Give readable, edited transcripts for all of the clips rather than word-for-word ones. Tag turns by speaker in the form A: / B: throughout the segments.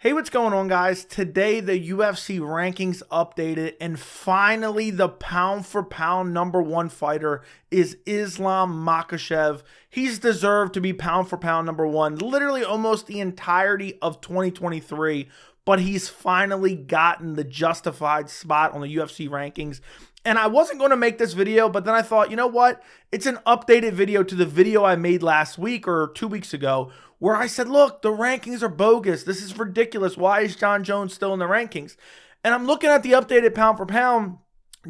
A: Hey, what's going on, guys? Today, the UFC rankings updated, and finally, the pound-for-pound #1 fighter is Islam Makhachev. He's deserved to be pound-for-pound #1 literally almost the entirety of 2023, but he's finally gotten the justified spot on the UFC rankings. And I wasn't going to make this video, but then I thought, you know what? It's an updated video to the video I made last week or 2 weeks ago, where I said, look, the rankings are bogus. This is ridiculous. Why is Jon Jones still in the rankings? And I'm looking at the updated pound for pound.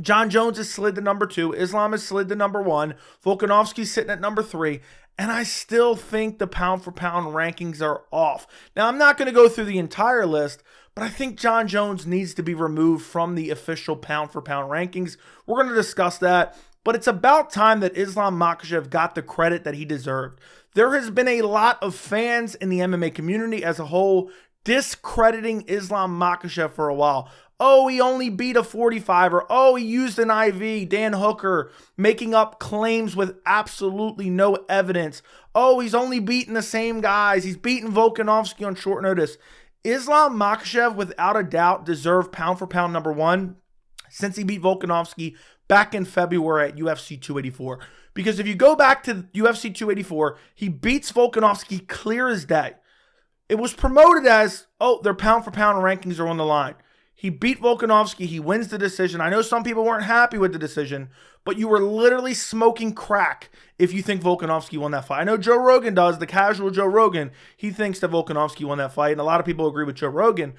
A: Jon Jones has slid to #2. Islam has slid to #1. Volkanovski's sitting at #3. And I still think the pound for pound rankings are off. Now, I'm not going to go through the entire list, but I think Jon Jones needs to be removed from the official pound for pound rankings. We're going to discuss that. But it's about time that Islam Makhachev got the credit that he deserved. There has been a lot of fans in the MMA community as a whole discrediting Islam Makhachev for a while. Oh, he only beat a 45er. Oh, he used an IV. Dan Hooker making up claims with absolutely no evidence. Oh, he's only beaten the same guys. He's beaten Volkanovski on short notice. Islam Makhachev, without a doubt, deserved pound for pound #1 since he beat Volkanovski back in February at UFC 284. Because if you go back to UFC 284, he beats Volkanovski clear as day. It was promoted as, oh, their pound for pound rankings are on the line. He beat Volkanovski. He wins the decision. I know some people weren't happy with the decision, but you were literally smoking crack if you think Volkanovski won that fight. I know Joe Rogan does, the casual Joe Rogan. He thinks that Volkanovski won that fight, and a lot of people agree with Joe Rogan.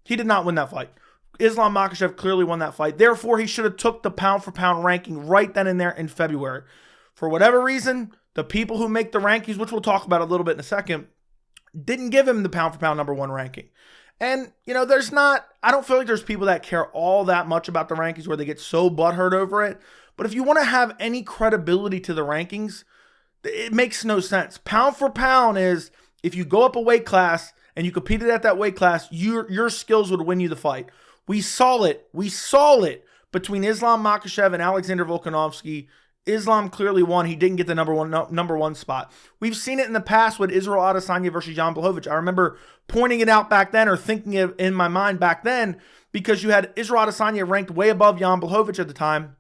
A: He did not win that fight. Islam Makhachev clearly won that fight. Therefore, he should have took the pound for pound ranking right then and there in February. For whatever reason, the people who make the rankings, which we'll talk about a little bit in a second, didn't give him the pound for pound #1 ranking. And, you know, I don't feel like there's people that care all that much about the rankings where they get so butthurt over it. But if you want to have any credibility to the rankings, it makes no sense. Pound for pound is if you go up a weight class and you competed at that weight class, your skills would win you the fight. We saw it between Islam Makhachev and Alexander Volkanovski. Islam clearly won. He didn't get the number one spot. We've seen it in the past with Israel Adesanya versus Jan Blachowicz. I remember pointing it out back then, or thinking it in my mind back then, because you had Israel Adesanya ranked way above Jan Blachowicz at the time.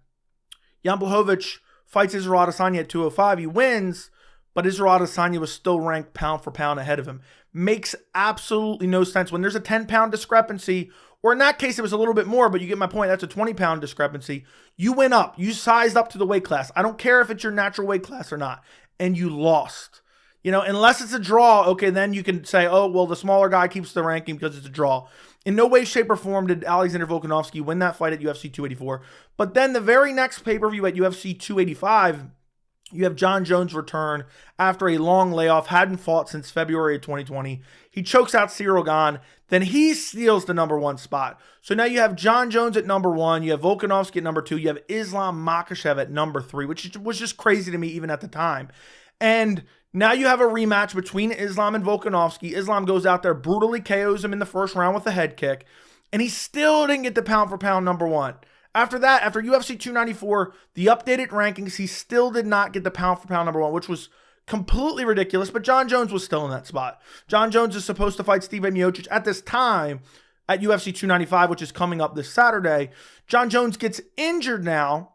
A: Jan Blachowicz fights Israel Adesanya at 205. He wins, but Israel Adesanya was still ranked pound for pound ahead of him. Makes absolutely no sense. When there's a 10-pound discrepancy, or in that case, it was a little bit more, but you get my point. That's a 20-pound discrepancy. You went up. You sized up to the weight class. I don't care if it's your natural weight class or not. And you lost. You know, unless it's a draw, okay, then you can say, oh, well, the smaller guy keeps the ranking because it's a draw. In no way, shape, or form did Alexander Volkanovski win that fight at UFC 284. But then the very next pay-per-view at UFC 285, you have Jon Jones return after a long layoff, hadn't fought since February of 2020. He chokes out Cyril Gane. Then he steals the #1 spot. So now you have Jon Jones at #1. You have Volkanovski at #2. You have Islam Makhachev at #3, which was just crazy to me even at the time. And now you have a rematch between Islam and Volkanovski. Islam goes out there, brutally KOs him in the first round with a head kick. And he still didn't get the pound for pound #1. After that, after UFC 294, the updated rankings, he still did not get the pound for pound #1, which was completely ridiculous, but Jon Jones was still in that spot. Jon Jones is supposed to fight Stipe Miocic at this time at UFC 295, which is coming up this Saturday. Jon Jones gets injured now,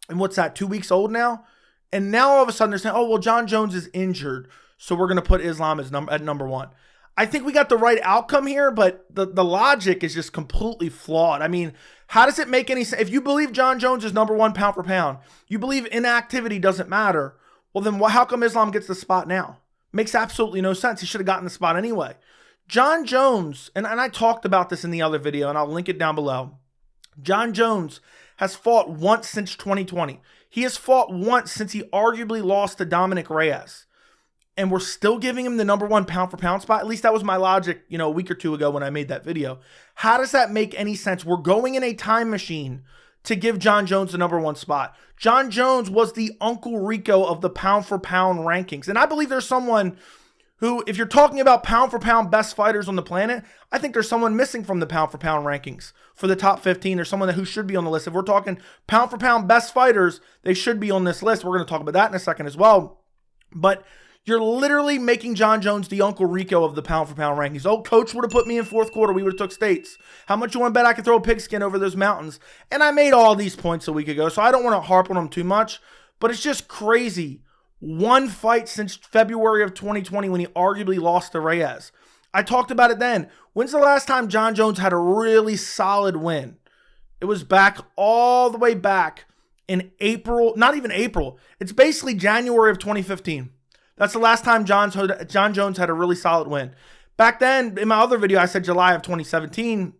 A: and what's that, 2 weeks old now? And now all of a sudden they're saying, oh, well, Jon Jones is injured, so we're going to put Islam at #1. I think we got the right outcome here, but the logic is just completely flawed. I mean, how does it make any sense? If you believe Jon Jones is #1 pound for pound, you believe inactivity doesn't matter, well, then how come Islam gets the spot now? Makes absolutely no sense. He should have gotten the spot anyway. Jon Jones, and I talked about this in the other video, and I'll link it down below. Jon Jones has fought once since 2020. He has fought once since he arguably lost to Dominic Reyes. And we're still giving him the #1 pound for pound spot. At least that was my logic, a week or two ago when I made that video. How does that make any sense? We're going in a time machine to give Jon Jones the #1 spot. Jon Jones was the Uncle Rico of the pound for pound rankings. And I believe there's someone who, if you're talking about pound for pound best fighters on the planet, I think there's someone missing from the pound for pound rankings. For the top 15, there's someone who should be on the list. If we're talking pound for pound best fighters, they should be on this list. We're going to talk about that in a second as well. But You're literally making Jon Jones the Uncle Rico of the pound for pound rankings. Oh, coach would have put me in fourth quarter. We would have took states. How much you want to bet I could throw a pigskin over those mountains? And I made all these points a week ago, so I don't want to harp on them too much. But it's just crazy. One fight since February of 2020 when he arguably lost to Reyes. I talked about it then. When's the last time Jon Jones had a really solid win? It was back all the way back in April. Not even April. It's basically January of 2015. That's the last time Jon Jones had a really solid win. Back then, in my other video, I said July of 2017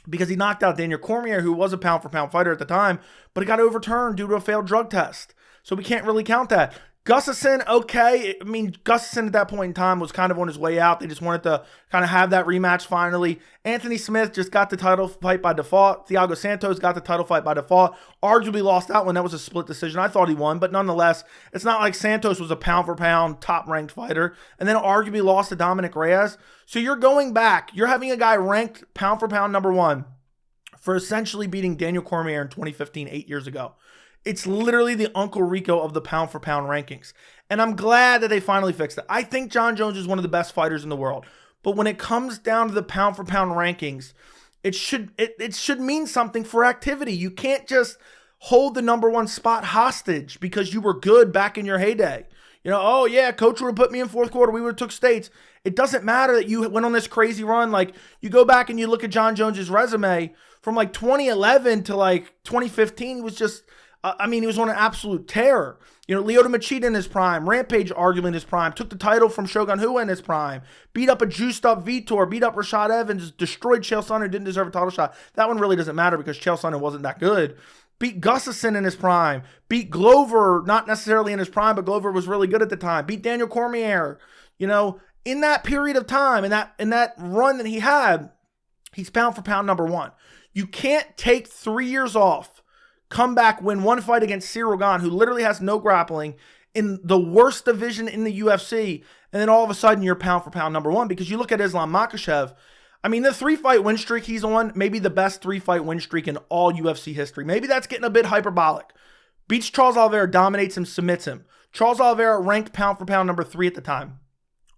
A: because he knocked out Daniel Cormier, who was a pound-for-pound fighter at the time, but he got overturned due to a failed drug test. So we can't really count that. Gustafsson, okay. I mean, Gustafsson at that point in time was kind of on his way out. They just wanted to kind of have that rematch finally. Anthony Smith just got the title fight by default. Thiago Santos got the title fight by default. Arguably lost that one. That was a split decision. I thought he won, but nonetheless, it's not like Santos was a pound-for-pound top-ranked fighter and then arguably lost to Dominic Reyes. So you're going back. You're having a guy ranked pound-for-pound number one for essentially beating Daniel Cormier in 2015, 8 years ago. It's literally the Uncle Rico of the pound-for-pound rankings. And I'm glad that they finally fixed it. I think Jon Jones is one of the best fighters in the world. But when it comes down to the pound-for-pound rankings, it should mean something for activity. You can't just hold the number one spot hostage because you were good back in your heyday. You know, oh yeah, coach would have put me in fourth quarter. We would have took states. It doesn't matter that you went on this crazy run. Like, you go back and you look at Jon Jones's resume from like 2011 to like 2015, he was just... he was on an absolute tear. You know, Lyoto Machida in his prime, Rampage arguably in his prime, took the title from Shogun Rua in his prime, beat up a juiced up Vitor, beat up Rashad Evans, destroyed Chael Sonnen, who didn't deserve a title shot. That one really doesn't matter because Chael Sonnen wasn't that good. Beat Gustafsson in his prime, beat Glover, not necessarily in his prime, but Glover was really good at the time. Beat Daniel Cormier. You know, in that period of time, in that run that he had, he's pound for pound number one. You can't take 3 years off, come back, win one fight against Cyril Gane, who literally has no grappling, in the worst division in the UFC, and then all of a sudden you're pound for pound number one. Because you look at Islam Makhachev, I mean, the 3-fight win streak he's on, maybe the best 3-fight win streak in all UFC history. Maybe that's getting a bit hyperbolic. Beats Charles Oliveira, dominates him, submits him. Charles Oliveira ranked pound for pound number 3 at the time.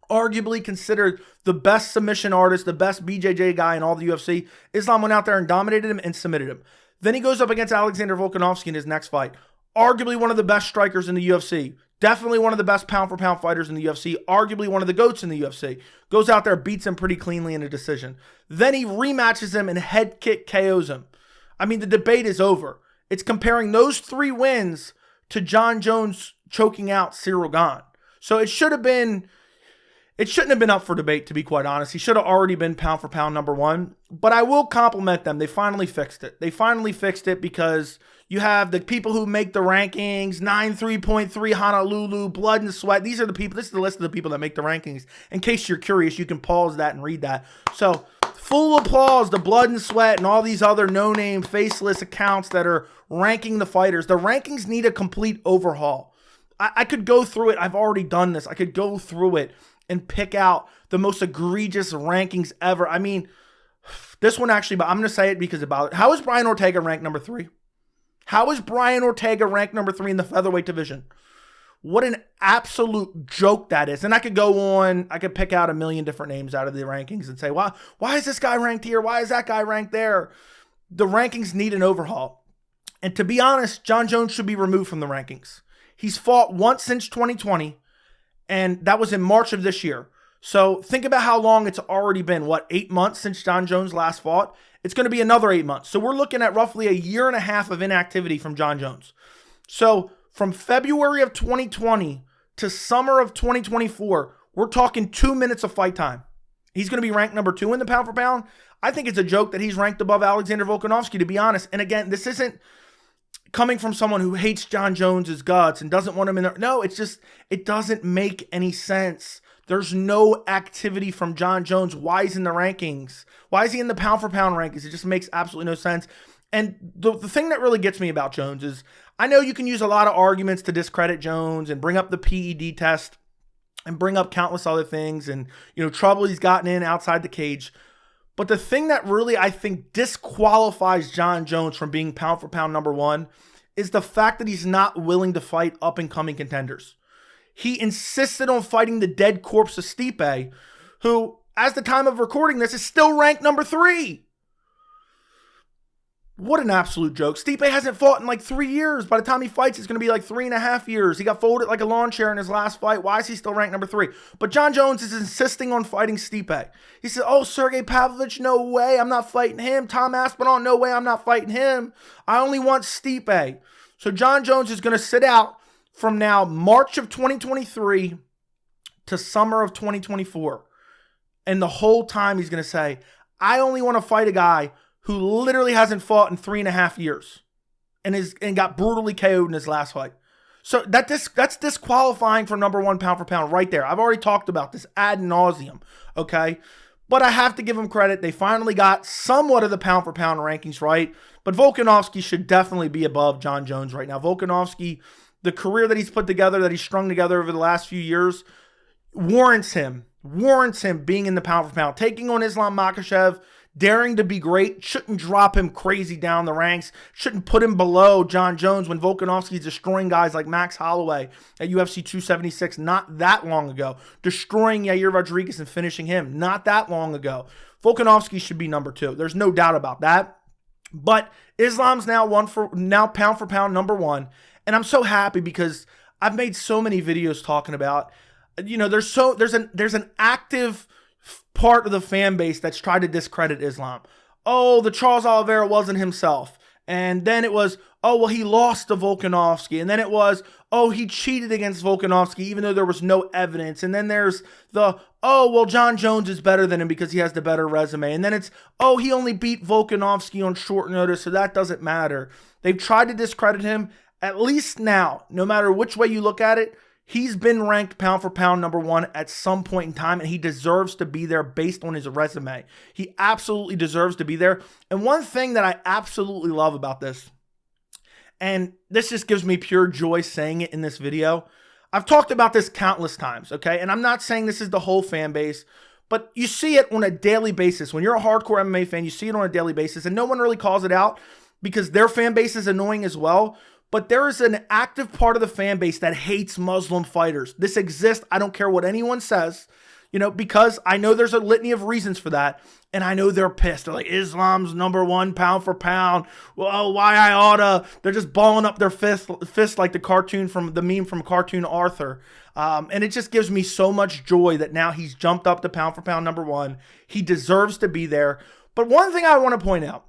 A: Arguably considered the best submission artist, the best BJJ guy in all the UFC. Islam went out there and dominated him and submitted him. Then he goes up against Alexander Volkanovski in his next fight. Arguably one of the best strikers in the UFC. Definitely one of the best pound-for-pound fighters in the UFC. Arguably one of the GOATs in the UFC. Goes out there, beats him pretty cleanly in a decision. Then he rematches him and head kick KOs him. I mean, the debate is over. It's comparing those 3 wins to Jon Jones choking out Cyril Gane. So it shouldn't have been up for debate, to be quite honest. He should have already been pound for pound number one. But I will compliment them. They finally fixed it. They finally fixed it because you have the people who make the rankings, 93.3 Honolulu, blood and sweat. These are the people. This is the list of the people that make the rankings. In case you're curious, you can pause that and read that. So full applause to Blood and Sweat and all these other no-name, faceless accounts that are ranking the fighters. The rankings need a complete overhaul. I could go through it. I've already done this. I could go through it and pick out the most egregious rankings ever. I mean, this one actually, but I'm going to say it because about it. How is Brian Ortega ranked number 3? How is Brian Ortega ranked number 3 in the featherweight division? What an absolute joke that is. And I could go on, I could pick out a million different names out of the rankings and say, why is this guy ranked here? Why is that guy ranked there? The rankings need an overhaul. And to be honest, Jon Jones should be removed from the rankings. He's fought once since 2020. And that was in March of this year. So think about how long it's already been. 8 months since Jon Jones last fought? It's going to be another 8 months. So we're looking at roughly a year and a half of inactivity from Jon Jones. So from February of 2020 to summer of 2024, we're talking 2 minutes of fight time. He's going to be ranked number 2 in the pound for pound. I think it's a joke that he's ranked above Alexander Volkanovski, to be honest. And again, this isn't coming from someone who hates Jon Jones's guts and doesn't want him in there. No, it's just, it doesn't make any sense. There's no activity from Jon Jones. Why is he in the rankings? Why is he in the pound for pound rankings? It just makes absolutely no sense. And the thing that really gets me about Jones is, I know you can use a lot of arguments to discredit Jones and bring up the PED test and bring up countless other things and, trouble he's gotten in outside the cage. But the thing that really, I think, disqualifies Jon Jones from being pound for pound number 1 is the fact that he's not willing to fight up and coming contenders. he insisted on fighting the dead corpse of Stipe, who, as the time of recording this, is still ranked number 3. What an absolute joke. Stipe hasn't fought in like 3 years. By the time he fights, it's going to be like 3.5 years. He got folded like a lawn chair in his last fight. Why is he still ranked number 3? But Jon Jones is insisting on fighting Stipe. He said, oh, Sergey Pavlovich, no way. I'm not fighting him. Tom Aspinall, no way. I'm not fighting him. I only want Stipe. So Jon Jones is going to sit out from now March of 2023 to summer of 2024. And the whole time he's going to say, I only want to fight a guy who literally hasn't fought in 3.5 years and got brutally KO'd in his last fight. So that's disqualifying for number 1 pound for pound right there. I've already talked about this ad nauseum, okay? But I have to give them credit. They finally got somewhat of the pound for pound rankings right. But Volkanovski should definitely be above Jon Jones right now. Volkanovski, the career that he's put together, that he's strung together over the last few years, warrants him being in the pound for pound. Taking on Islam Makhachev, daring to be great, shouldn't drop him crazy down the ranks, shouldn't put him below Jon Jones when Volkanovski's destroying guys like Max Holloway at UFC 276 not that long ago, destroying Yair Rodriguez and finishing him not that long ago. Volkanovski should be number 2. There's no doubt about that. But Islam's now pound for pound number 1, and I'm so happy because I've made so many videos talking about, there's an active part of the fan base that's tried to discredit Islam. Oh, the Charles Oliveira wasn't himself. And then it was, oh, well, he lost to Volkanovski. And then it was, oh, he cheated against Volkanovski even though there was no evidence. And then there's the, oh, well, Jon Jones is better than him because he has the better resume. And then it's, oh, he only beat Volkanovski on short notice, so that doesn't matter. They've tried to discredit him. At least now, no matter which way you look at it, he's been ranked pound for pound number 1 at some point in time, and he deserves to be there based on his resume. He absolutely deserves to be there. And one thing that I absolutely love about this, and this just gives me pure joy saying it in this video, I've talked about this countless times, okay? And I'm not saying this is the whole fan base, but you see it on a daily basis. When you're a hardcore MMA fan, you see it on a daily basis, and no one really calls it out because their fan base is annoying as well. But there is an active part of the fan base that hates Muslim fighters. This exists. I don't care what anyone says, because I know there's a litany of reasons for that. And I know they're pissed. They're like, Islam's number 1 pound for pound. Well, why I oughta. They're just balling up their fist like the meme from Cartoon Arthur. And it just gives me so much joy that now he's jumped up to pound for pound number 1. He deserves to be there. But one thing I want to point out,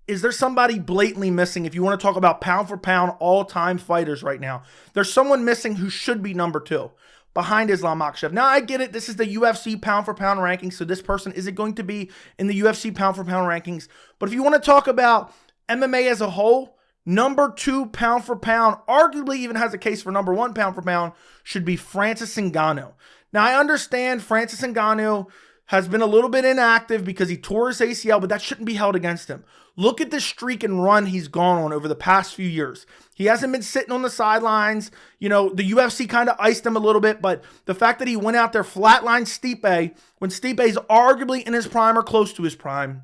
A: is there somebody blatantly missing? If you want to talk about pound for pound all-time fighters right now, there's someone missing who should be number 2 behind Islam Makhachev. Now, I get it. This is the UFC pound for pound rankings, so this person isn't going to be in the UFC pound for pound rankings. But if you want to talk about MMA as a whole, number 2 pound for pound, arguably even has a case for number 1 pound for pound, should be Francis Ngannou. Now, I understand Francis Ngannou has been a little bit inactive because he tore his ACL, but that shouldn't be held against him. Look at the streak and run he's gone on over the past few years. He hasn't been sitting on the sidelines. The UFC kind of iced him a little bit, but the fact that he went out there flatlined Stipe when Stipe's arguably in his prime or close to his prime.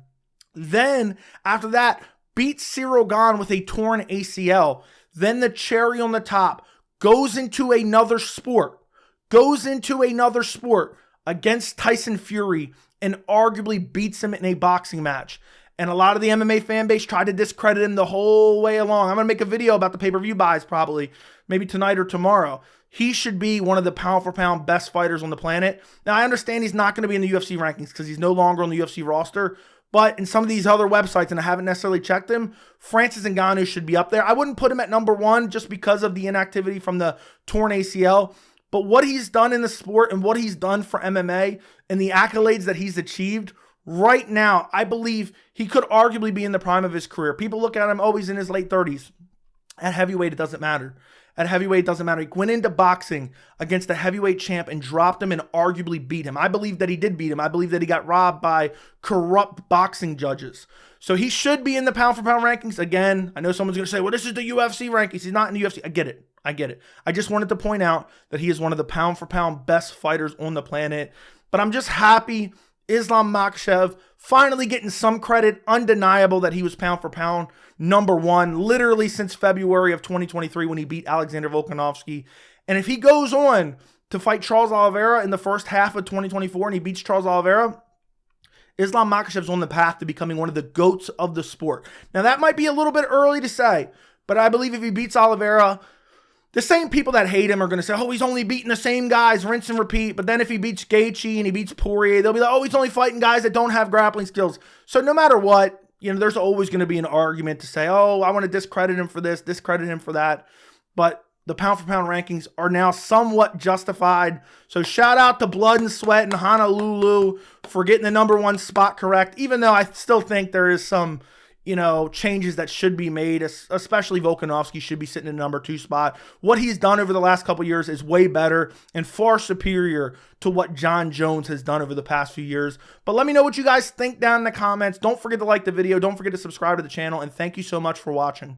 A: Then, after that, beat Cyril Gane with a torn ACL. Then the cherry on the top, goes into another sport against Tyson Fury and arguably beats him in a boxing match. And a lot of the MMA fan base tried to discredit him the whole way along. I'm going to make a video about the pay-per-view buys probably, maybe tonight or tomorrow. He should be one of the pound-for-pound best fighters on the planet. Now, I understand he's not going to be in the UFC rankings because he's no longer on the UFC roster. But in some of these other websites, and I haven't necessarily checked him, Francis Ngannou should be up there. I wouldn't put him at number 1 just because of the inactivity from the torn ACL. But what he's done in the sport and what he's done for MMA and the accolades that he's achieved right now, I believe he could arguably be in the prime of his career. People look at him, oh, he's in his late 30s. At heavyweight, it doesn't matter. At heavyweight, it doesn't matter. He went into boxing against a heavyweight champ and dropped him and arguably beat him. I believe that he did beat him. I believe that he got robbed by corrupt boxing judges. So he should be in the pound-for-pound rankings. Again, I know someone's going to say, well, this is the UFC rankings. He's not in the UFC. I get it. I just wanted to point out that he is one of the pound-for-pound best fighters on the planet. But I'm just happy Islam Makhachev finally getting some credit. Undeniable that he was pound for pound number 1 literally since February of 2023 when he beat Alexander Volkanovski. And if he goes on to fight Charles Oliveira in the first half of 2024 and he beats Charles Oliveira, Islam Makhachev's on the path to becoming one of the GOATs of the sport. Now, that might be a little bit early to say, but I believe if he beats Oliveira, the same people that hate him are going to say, oh, he's only beating the same guys, rinse and repeat. But then if he beats Gaethje and he beats Poirier, they'll be like, oh, he's only fighting guys that don't have grappling skills. So no matter what, there's always going to be an argument to say, oh, I want to discredit him for this, discredit him for that. But the pound-for-pound rankings are now somewhat justified. So shout out to Blood and Sweat in Honolulu for getting the #1 spot correct, even though I still think there is some, changes that should be made, especially Volkanovski should be sitting in the #2 spot. What he's done over the last couple years is way better and far superior to what Jon Jones has done over the past few years. But let me know what you guys think down in the comments. Don't forget to like the video. Don't forget to subscribe to the channel. And thank you so much for watching.